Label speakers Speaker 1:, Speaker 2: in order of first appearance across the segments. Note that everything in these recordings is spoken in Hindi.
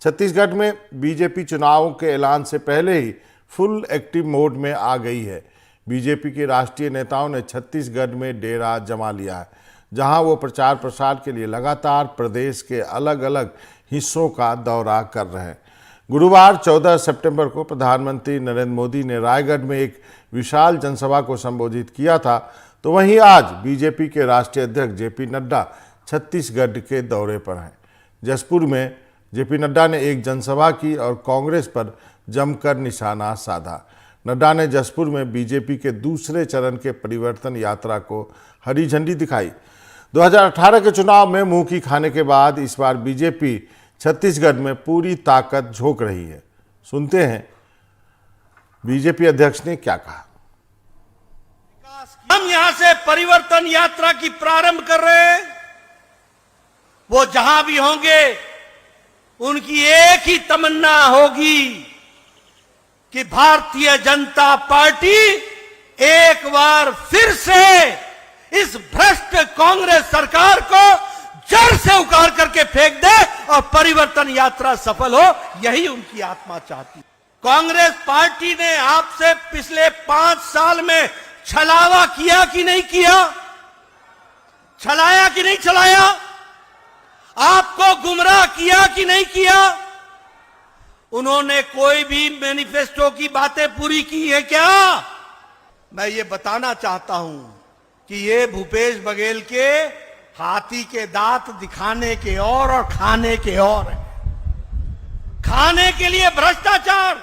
Speaker 1: छत्तीसगढ़ में बीजेपी चुनावों के ऐलान से पहले ही फुल एक्टिव मोड में आ गई है। बीजेपी के राष्ट्रीय नेताओं ने छत्तीसगढ़ में डेरा जमा लिया है, जहां वो प्रचार प्रसार के लिए लगातार प्रदेश के अलग अलग हिस्सों का दौरा कर रहे हैं। गुरुवार 14 सितंबर को प्रधानमंत्री नरेंद्र मोदी ने रायगढ़ में एक विशाल जनसभा को संबोधित किया था, तो वहीं आज बीजेपी के राष्ट्रीय अध्यक्ष जेपी नड्डा छत्तीसगढ़ के दौरे पर हैं। जसपुर में जेपी नड्डा ने एक जनसभा की और कांग्रेस पर जमकर निशाना साधा। नड्डा ने जसपुर में बीजेपी के दूसरे चरण के परिवर्तन यात्रा को हरी झंडी दिखाई। 2018 के चुनाव में मुंह की खाने के बाद इस बार बीजेपी छत्तीसगढ़ में पूरी ताकत झोंक रही है। सुनते हैं बीजेपी अध्यक्ष ने क्या कहा।
Speaker 2: हम यहां से परिवर्तन यात्रा की प्रारंभ कर रहे हैं। वो जहां भी होंगे उनकी एक ही तमन्ना होगी कि भारतीय जनता पार्टी एक बार फिर से इस भ्रष्ट कांग्रेस सरकार को जड़ से उखाड़ करके फेंक दे और परिवर्तन यात्रा सफल हो, यही उनकी आत्मा चाहती। कांग्रेस पार्टी ने आपसे पिछले 5 साल में छलावा किया कि नहीं किया? छलाया कि नहीं छलाया? आपको गुमराह किया कि नहीं किया? उन्होंने कोई भी मैनिफेस्टो की बातें पूरी की है क्या? मैं ये बताना चाहता हूं कि ये भूपेश बघेल के हाथी के दांत दिखाने के और खाने के और है। खाने के लिए भ्रष्टाचार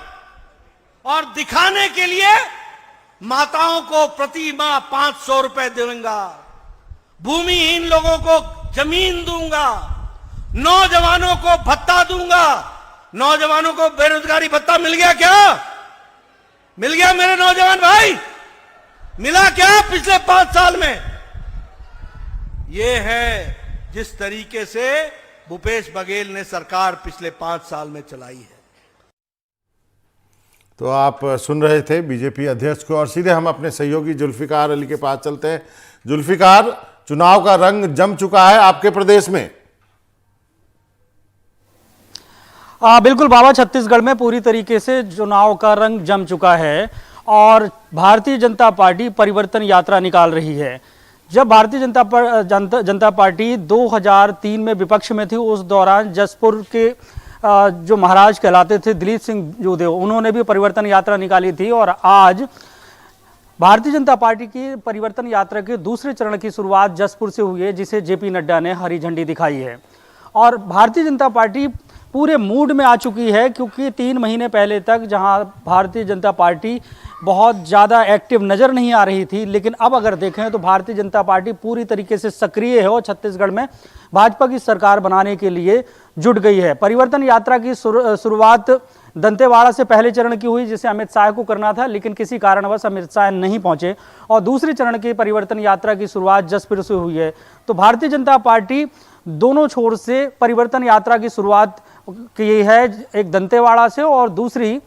Speaker 2: और दिखाने के लिए माताओं को प्रति माह 500 रुपए दूंगा, भूमिहीन लोगों को जमीन दूंगा, नौजवानों को भत्ता दूंगा। नौजवानों को बेरोजगारी भत्ता मिल गया क्या? मिल गया मेरे नौजवान भाई? मिला क्या पिछले 5 साल में? ये है जिस तरीके से भूपेश बघेल ने सरकार पिछले 5 साल में चलाई है।
Speaker 1: तो आप सुन रहे थे बीजेपी अध्यक्ष को, और सीधे हम अपने सहयोगी जुल्फिकार अली के पास चलते हैं। जुल्फिकार, चुनाव का रंग जम चुका है आपके प्रदेश में?
Speaker 3: बिल्कुल बाबा, छत्तीसगढ़ में पूरी तरीके से चुनाव का रंग जम चुका है और भारतीय जनता पार्टी परिवर्तन यात्रा निकाल रही है। जब भारतीय जनता पार्टी 2003 में विपक्ष में थी, उस दौरान जसपुर के जो महाराज कहलाते थे दिलीप सिंह जोदेव, उन्होंने भी परिवर्तन यात्रा निकाली थी। और आज भारतीय जनता पार्टी की परिवर्तन यात्रा के दूसरे चरण की शुरुआत जसपुर से हुई है, जिसे जेपी नड्डा ने हरी झंडी दिखाई है। और भारतीय जनता पार्टी पूरे मूड में आ चुकी है, क्योंकि 3 महीने पहले तक जहां भारतीय जनता पार्टी बहुत ज़्यादा एक्टिव नज़र नहीं आ रही थी, लेकिन अब अगर देखें तो भारतीय जनता पार्टी पूरी तरीके से सक्रिय है और छत्तीसगढ़ में भाजपा की सरकार बनाने के लिए जुट गई है। परिवर्तन यात्रा की शुरुआत दंतेवाड़ा से पहले चरण की हुई, जिसे अमित शाह को करना था, लेकिन किसी कारणवश अमित शाह नहीं पहुंचे, और दूसरे चरण की परिवर्तन यात्रा की शुरुआत जसपुर से हुई है। तो भारतीय जनता पार्टी दोनों छोर से परिवर्तन यात्रा की शुरुआत की है, एक दंतेवाड़ा से और दूसरी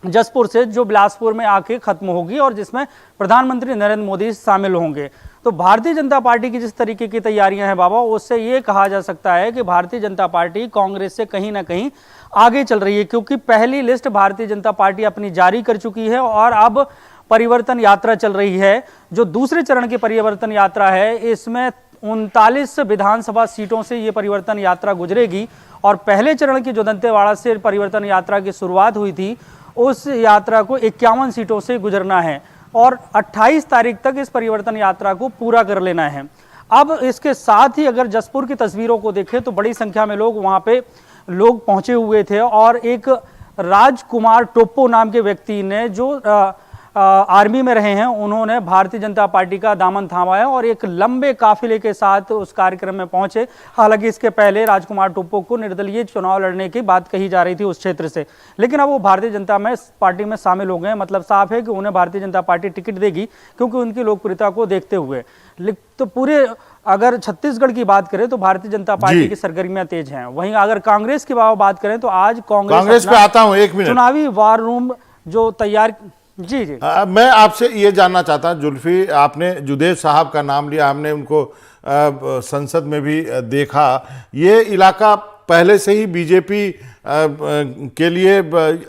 Speaker 3: जसपुर से, जो बिलासपुर में आके खत्म होगी और जिसमें प्रधानमंत्री नरेंद्र मोदी शामिल होंगे। तो भारतीय जनता पार्टी की जिस तरीके की तैयारियां हैं बाबा, उससे ये कहा जा सकता है कि भारतीय जनता पार्टी कांग्रेस से कहीं ना कहीं आगे चल रही है, क्योंकि पहली लिस्ट भारतीय जनता पार्टी अपनी जारी कर चुकी है और अब परिवर्तन यात्रा चल रही है। जो दूसरे चरण की परिवर्तन यात्रा है, इसमें 39 विधानसभा सीटों से ये परिवर्तन यात्रा गुजरेगी और पहले चरण की जो दंतेवाड़ा से परिवर्तन यात्रा की शुरुआत हुई थी, उस यात्रा को 51 सीटों से गुजरना है और 28 तारीख तक इस परिवर्तन यात्रा को पूरा कर लेना है। अब इसके साथ ही अगर जसपुर की तस्वीरों को देखें तो बड़ी संख्या में लोग वहां पे पहुंचे हुए थे और एक राजकुमार टोप्पो नाम के व्यक्ति ने, जो आर्मी में रहे हैं, उन्होंने भारतीय जनता पार्टी का दामन थामा है और एक लंबे काफिले के साथ उस कार्यक्रम में पहुंचे। हालांकि इसके पहले राजकुमार टोप्पो को निर्दलीय चुनाव लड़ने की बात कही जा रही थी उस क्षेत्र से, लेकिन अब वो भारतीय जनता पार्टी में शामिल हो गए। मतलब साफ है कि उन्हें भारतीय जनता पार्टी टिकट देगी, क्योंकि उनकी लोकप्रियता को देखते हुए। तो पूरे अगर छत्तीसगढ़ की बात करें तो भारतीय जनता पार्टी की सरगर्मियां तेज हैं। वहीं अगर कांग्रेस की बात करें तो आज
Speaker 1: कांग्रेस पे आता हूं, 1 मिनट।
Speaker 3: चुनावी वार रूम जो तैयार जी
Speaker 1: मैं आपसे ये जानना चाहता हूं जुल्फी, आपने जुदेव साहब का नाम लिया, हमने उनको संसद में भी देखा। ये इलाका पहले से ही बीजेपी के लिए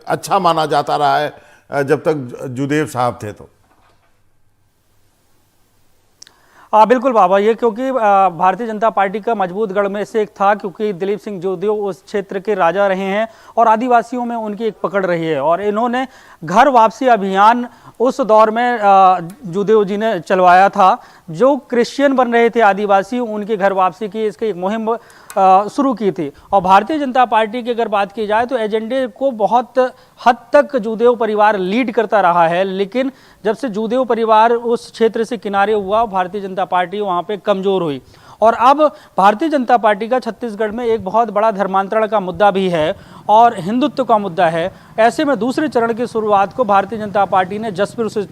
Speaker 1: अच्छा माना जाता रहा है जब तक जुदेव साहब थे तो।
Speaker 3: बिल्कुल बाबा, ये क्योंकि भारतीय जनता पार्टी का मजबूत गढ़ में से एक था, क्योंकि दिलीप सिंह जोदेव उस क्षेत्र के राजा रहे हैं और आदिवासियों में उनकी एक पकड़ रही है, और इन्होंने घर वापसी अभियान उस दौर में जोदेव जी ने चलवाया था। जो क्रिश्चियन बन रहे थे आदिवासी, उनके घर वापसी की इसकी एक मुहिम शुरू की थी। और भारतीय जनता पार्टी की अगर बात की जाए तो एजेंडे को बहुत हद तक जोदेव परिवार लीड करता रहा है, लेकिन जब से जोदेव परिवार उस क्षेत्र से किनारे हुआ, भारतीय जनता पार्टी वहाँ पे कमजोर हुई। और अब भारतीय जनता पार्टी का छत्तीसगढ़ में एक बहुत बड़ा धर्मांतरण का मुद्दा भी है और हिंदुत्व का मुद्दा है। ऐसे में दूसरे चरण की शुरुआत को भारतीय जनता पार्टी ने जसपुर से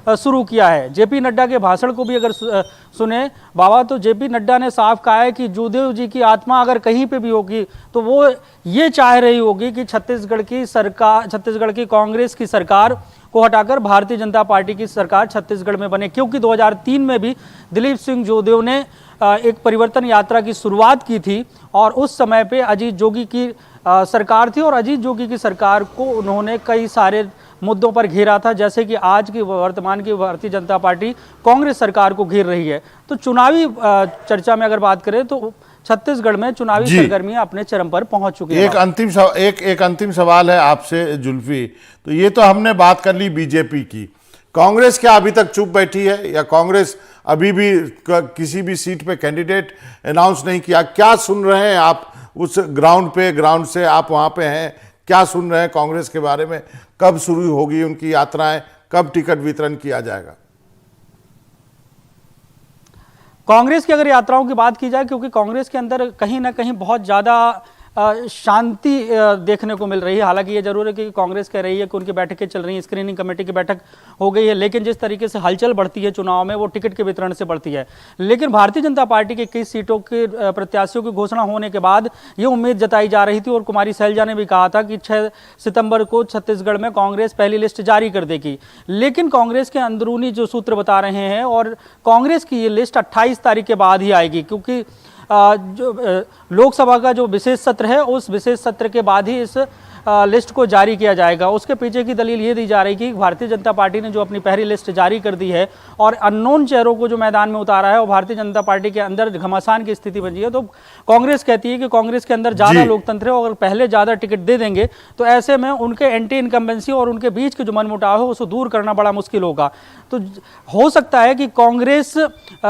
Speaker 3: शुरू किया है। जेपी नड्डा के भाषण को भी अगर सुने बाबा, तो जेपी नड्डा ने साफ कहा है कि जोदेव जी की आत्मा अगर कहीं पे भी होगी तो वो ये चाह रही होगी कि छत्तीसगढ़ की सरकार, छत्तीसगढ़ की कांग्रेस की सरकार को हटाकर भारतीय जनता पार्टी की सरकार छत्तीसगढ़ में बने। क्योंकि 2003 में भी दिलीप सिंह जोदेव ने एक परिवर्तन यात्रा की शुरुआत की थी और उस समय पे अजीत जोगी की सरकार थी और अजीत जोगी की सरकार को उन्होंने कई सारे मुद्दों पर घेरा था, जैसे कि आज की वर्तमान की भारतीय जनता पार्टी कांग्रेस सरकार को घेर रही है। तो चुनावी चर्चा में अगर बात करें तो छत्तीसगढ़ में चुनावी सरगर्मियां अपने चरम पर पहुंच चुकी हैं।
Speaker 1: एक अंतिम सवाल है आपसे जुल्फी, तो ये तो हमने बात कर ली बीजेपी की, कांग्रेस क्या अभी तक चुप बैठी है या कांग्रेस अभी भी किसी भी सीट पे कैंडिडेट अनाउंस नहीं किया? क्या सुन रहे हैं आप उस ग्राउंड से आप वहां पे हैं, क्या सुन रहे हैं कांग्रेस के बारे में? कब शुरू होगी उनकी यात्राएं, कब टिकट वितरण किया जाएगा?
Speaker 3: कांग्रेस की अगर यात्राओं की बात की जाए, क्योंकि कांग्रेस के अंदर कहीं ना कहीं बहुत ज़्यादा शांति देखने को मिल रही है। हालांकि ये जरूर है कि कांग्रेस कह रही है कि उनकी बैठकें चल रही हैं, स्क्रीनिंग कमेटी की बैठक हो गई है, लेकिन जिस तरीके से हलचल बढ़ती है चुनाव में वो टिकट के वितरण से बढ़ती है। लेकिन भारतीय जनता पार्टी के कई सीटों के प्रत्याशियों की घोषणा होने के बाद ये उम्मीद जताई जा रही थी और कुमारी सैलजा ने भी कहा था कि 6 सितंबर को छत्तीसगढ़ में कांग्रेस पहली लिस्ट जारी कर देगी। लेकिन कांग्रेस के अंदरूनी जो सूत्र बता रहे हैं, और कांग्रेस की ये लिस्ट 28 तारीख के बाद ही आएगी, क्योंकि जो लोकसभा का जो विशेष सत्र है, उस विशेष सत्र के बाद ही इस लिस्ट को जारी किया जाएगा। उसके पीछे की दलील ये दी जा रही है कि भारतीय जनता पार्टी ने जो अपनी पहली लिस्ट जारी कर दी है और अननोन चेहरों को जो मैदान में उतारा है और भारतीय जनता पार्टी के अंदर घमासान की स्थिति बनी है, तो कांग्रेस कहती है कि कांग्रेस के अंदर ज्यादा लोकतंत्र है और पहले ज्यादा टिकट दे देंगे तो ऐसे में उनके एंटी इनकम्बेंसी और उनके बीच के जो मनमुटाव है उसको दूर करना बड़ा मुश्किल होगा। तो हो सकता है कि कांग्रेस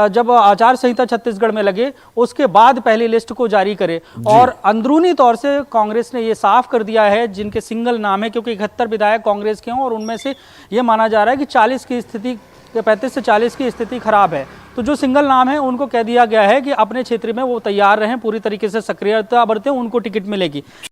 Speaker 3: जब आचार संहिता छत्तीसगढ़ में लगे उसके बाद पहली लिस्ट को जारी करे। और अंदरूनी तौर से कांग्रेस ने यह साफ कर दिया है जिनके सिंगल नाम है, क्योंकि 71 विधायक कांग्रेस के हैं और उनमें से यह माना जा रहा है कि 40 की स्थिति, 35 से 40 की स्थिति खराब है। तो जो सिंगल नाम है उनको कह दिया गया है कि अपने क्षेत्र में वो तैयार रहें, पूरी तरीके से सक्रियता बरतें, उनको टिकट मिलेगी।